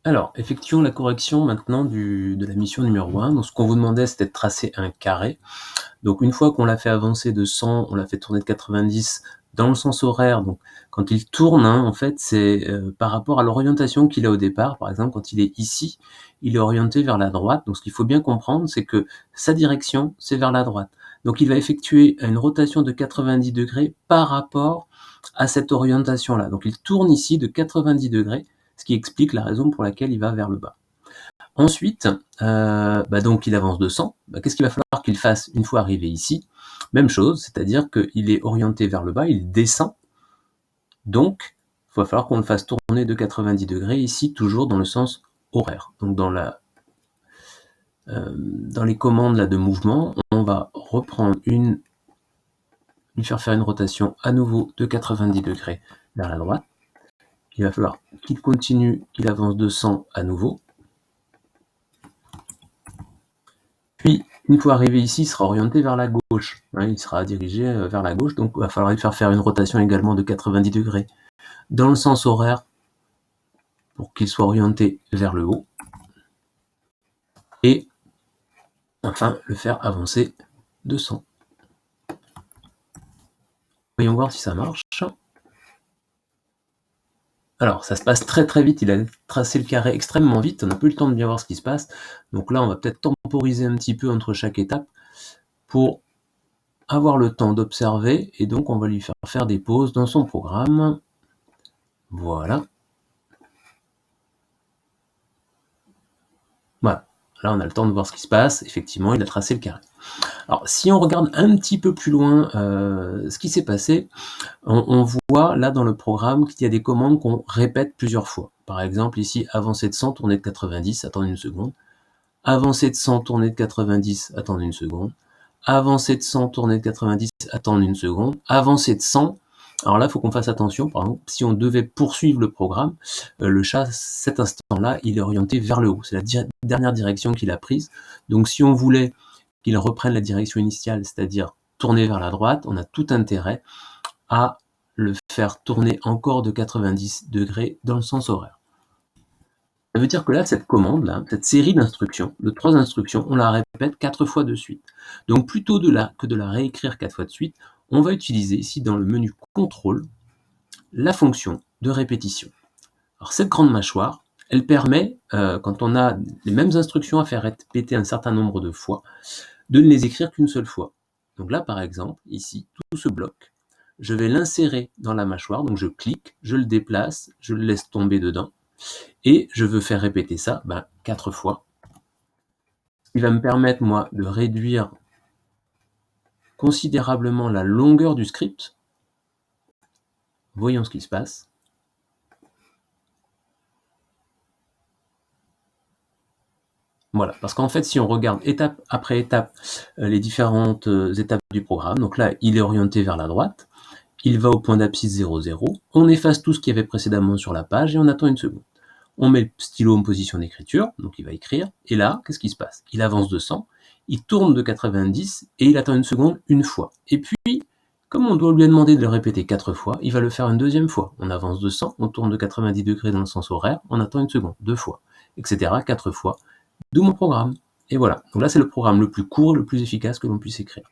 Alors, effectuons la correction maintenant de la mission numéro 1. Donc, ce qu'on vous demandait, c'était de tracer un carré. Donc, une fois qu'on l'a fait avancer de 100, on l'a fait tourner de 90 dans le sens horaire. Donc, quand il tourne, en fait, c'est par rapport à l'orientation qu'il a au départ. Par exemple, quand il est ici, il est orienté vers la droite. Donc, ce qu'il faut bien comprendre, c'est que sa direction, c'est vers la droite. Donc, il va effectuer une rotation de 90 degrés par rapport à cette orientation-là. Donc, il tourne ici de 90 degrés, ce qui explique la raison pour laquelle il va vers le bas. Ensuite, donc il avance de 100. Qu'est-ce qu'il va falloir qu'il fasse une fois arrivé ici? Même chose, c'est-à-dire qu'il est orienté vers le bas, il descend. Donc, il va falloir qu'on le fasse tourner de 90 degrés ici, toujours dans le sens horaire. Donc dans les commandes là, de mouvement, on va reprendre lui faire une rotation à nouveau de 90 degrés vers la droite. Il va falloir qu'il continue, qu'il avance de 100 à nouveau. Puis, une fois arrivé ici, il sera orienté vers la gauche. Il sera dirigé vers la gauche, donc il va falloir lui faire une rotation également de 90 degrés dans le sens horaire pour qu'il soit orienté vers le haut. Et enfin, le faire avancer de 100. Voyons voir si ça marche. Alors, ça se passe très très vite, il a tracé le carré extrêmement vite, on n'a plus le temps de bien voir ce qui se passe. Donc là, on va peut-être temporiser un petit peu entre chaque étape pour avoir le temps d'observer, et donc on va lui faire des pauses dans son programme. Voilà. Voilà. Là, on a le temps de voir ce qui se passe. Effectivement, il a tracé le carré. Alors, si on regarde un petit peu plus loin ce qui s'est passé, on voit là dans le programme qu'il y a des commandes qu'on répète plusieurs fois. Par exemple, ici, avancer de 100, tourner de 90, attendre une seconde. Avancer de 100, tourner de 90, attendre une seconde. Avancer de 100, tourner de 90, attendre une seconde. Avancer de 100. Alors là, il faut qu'on fasse attention. Par exemple, si on devait poursuivre le programme, le chat, cet instant-là, il est orienté vers le haut. C'est la dernière direction qu'il a prise. Donc si on voulait qu'il reprenne la direction initiale, c'est-à-dire tourner vers la droite, on a tout intérêt à le faire tourner encore de 90 degrés dans le sens horaire. Ça veut dire que là, cette commande-là, cette série d'instructions, de 3 instructions, on la répète 4 fois de suite. Donc plutôt que de la réécrire 4 fois de suite, on va utiliser ici dans le menu contrôle la fonction de répétition. Alors cette grande mâchoire, elle permet, quand on a les mêmes instructions à faire répéter un certain nombre de fois, de ne les écrire qu'une seule fois. Donc là, par exemple, ici, tout ce bloc, je vais l'insérer dans la mâchoire, donc je clique, je le déplace, je le laisse tomber dedans, et je veux faire répéter ça 4 fois. Il va me permettre, moi, de réduire considérablement la longueur du script. Voyons ce qui se passe. Voilà, parce qu'en fait, si on regarde étape après étape les différentes étapes du programme, donc là, il est orienté vers la droite, il va au point d'abscisse 0, 0, on efface tout ce qu'il y avait précédemment sur la page et on attend une seconde. On met le stylo en position d'écriture, donc il va écrire, et là, qu'est-ce qui se passe? Il avance de 100, il tourne de 90, et il attend une seconde une fois. Et puis, comme on doit lui demander de le répéter 4 fois, il va le faire une deuxième fois. On avance de 100, on tourne de 90 degrés dans le sens horaire, on attend une seconde, 2 fois, etc., 4 fois, d'où mon programme. Et voilà, donc là c'est le programme le plus court, le plus efficace que l'on puisse écrire.